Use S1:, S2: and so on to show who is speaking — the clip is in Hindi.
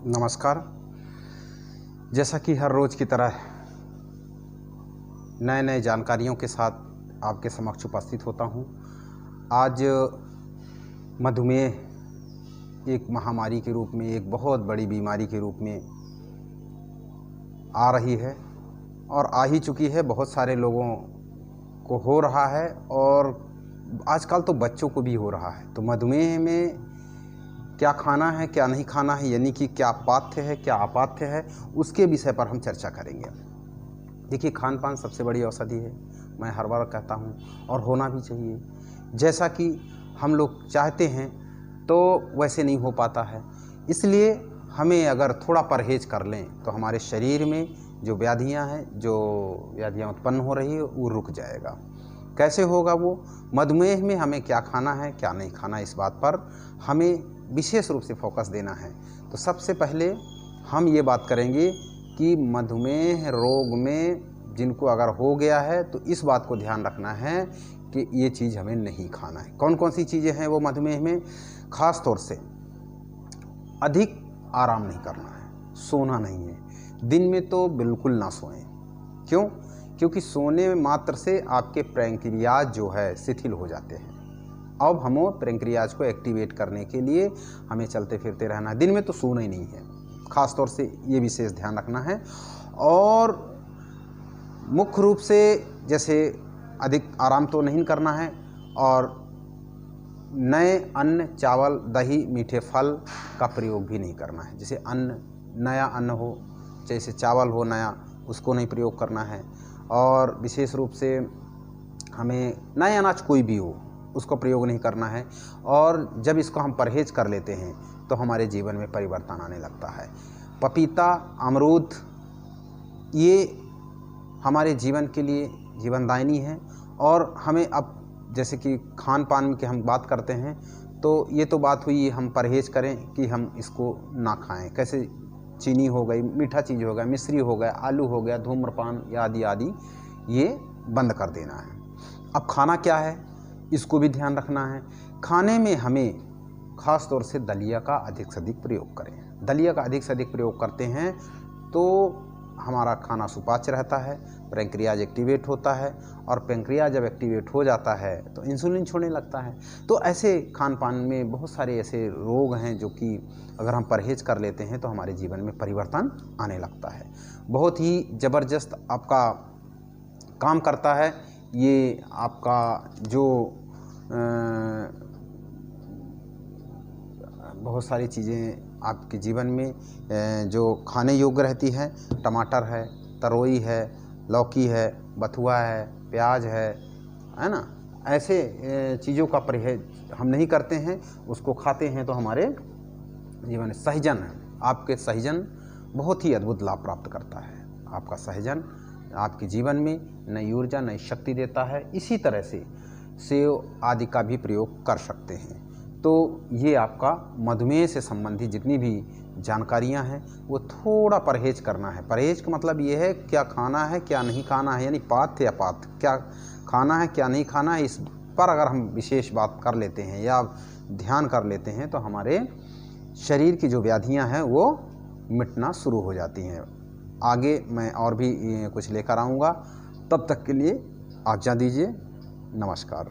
S1: नमस्कार। जैसा कि हर रोज़ की तरह नए नए जानकारियों के साथ आपके समक्ष उपस्थित होता हूँ। आज मधुमेह एक महामारी के रूप में, एक बहुत बड़ी बीमारी के रूप में आ रही है और आ ही चुकी है। बहुत सारे लोगों को हो रहा है और आजकल तो बच्चों को भी हो रहा है। तो मधुमेह में क्या खाना है, क्या नहीं खाना है, यानी कि क्या पाथ्य है, क्या अपाथ्य है, उसके विषय पर हम चर्चा करेंगे। देखिए, खान पान सबसे बड़ी औषधि है, मैं हर बार कहता हूँ, और होना भी चाहिए। जैसा कि हम लोग चाहते हैं तो वैसे नहीं हो पाता है, इसलिए हमें अगर थोड़ा परहेज कर लें तो हमारे शरीर में जो व्याधियाँ उत्पन्न हो रही है वो रुक जाएगा। कैसे होगा वो? मधुमेह में हमें क्या खाना है, क्या नहीं खाना, इस बात पर हमें विशेष रूप से फोकस देना है। तो सबसे पहले हम ये बात करेंगे कि मधुमेह रोग में जिनको अगर हो गया है तो इस बात को ध्यान रखना है कि ये चीज़ हमें नहीं खाना है। कौन कौन सी चीज़ें हैं वो मधुमेह में? ख़ास तौर से अधिक आराम नहीं करना है, सोना नहीं है। दिन में तो बिल्कुल ना सोएं। क्यों? क्योंकि सोने मात्र से आपके पैंक्रियाज जो है शिथिल हो जाते हैं। अब हमें पैंक्रियाज को एक्टिवेट करने के लिए हमें चलते फिरते रहना है। दिन में तो सोना ही नहीं है, ख़ास तौर से ये विशेष ध्यान रखना है। और मुख्य रूप से जैसे अधिक आराम तो नहीं करना है, और नए अन्न, चावल, दही, मीठे फल का प्रयोग भी नहीं करना है। जैसे नया अन्न हो, जैसे चावल हो नया, उसको नहीं प्रयोग करना है। और विशेष रूप से हमें नए अनाज कोई भी हो उसको प्रयोग नहीं करना है। और जब इसको हम परहेज कर लेते हैं तो हमारे जीवन में परिवर्तन आने लगता है। पपीता, अमरूद, ये हमारे जीवन के लिए जीवनदायिनी है। और हमें अब जैसे कि खान पान की हम बात करते हैं तो ये तो बात हुई हम परहेज करें कि हम इसको ना खाएं। कैसे? चीनी हो गई, मीठा चीज़ हो गया, मिश्री हो गया, आलू हो गया, धूम्रपान आदि आदि, ये बंद कर देना है। अब खाना क्या है इसको भी ध्यान रखना है। खाने में हमें ख़ास तौर से दलिया का अधिक से अधिक प्रयोग करें। दलिया का अधिक से अधिक प्रयोग करते हैं तो हमारा खाना सुपाच्य रहता है, पैंक्रियाज एक्टिवेट होता है, और पैंक्रियाज जब एक्टिवेट हो जाता है तो इंसुलिन छोड़ने लगता है। तो ऐसे खान पान में बहुत सारे ऐसे रोग हैं जो कि अगर हम परहेज कर लेते हैं तो हमारे जीवन में परिवर्तन आने लगता है। बहुत ही ज़बरदस्त आपका काम करता है ये आपका जो बहुत सारी चीज़ें आपके जीवन में जो खाने योग्य रहती हैं। टमाटर है, तरोई है, लौकी है, बथुआ है, प्याज है ना। ऐसे चीज़ों का परहेज हम नहीं करते हैं, उसको खाते हैं तो हमारे जीवन में सहजन है। आपके सहजन बहुत ही अद्भुत लाभ प्राप्त करता है। आपका सहजन आपके जीवन में नई ऊर्जा, नई शक्ति देता है। इसी तरह से सेव आदि का भी प्रयोग कर सकते हैं। तो ये आपका मधुमेह से संबंधित जितनी भी जानकारियां हैं वो थोड़ा परहेज करना है। परहेज का मतलब ये है क्या खाना है, क्या नहीं खाना है, यानी पाथ्य अपाथ्य, क्या खाना है, क्या नहीं खाना है, इस पर अगर हम विशेष बात कर लेते हैं या ध्यान कर लेते हैं तो हमारे शरीर की जो व्याधियाँ हैं वो मिटना शुरू हो जाती हैं। आगे मैं और भी कुछ लेकर आऊँगा, तब तक के लिए आज्ञा दीजिए। नमस्कार।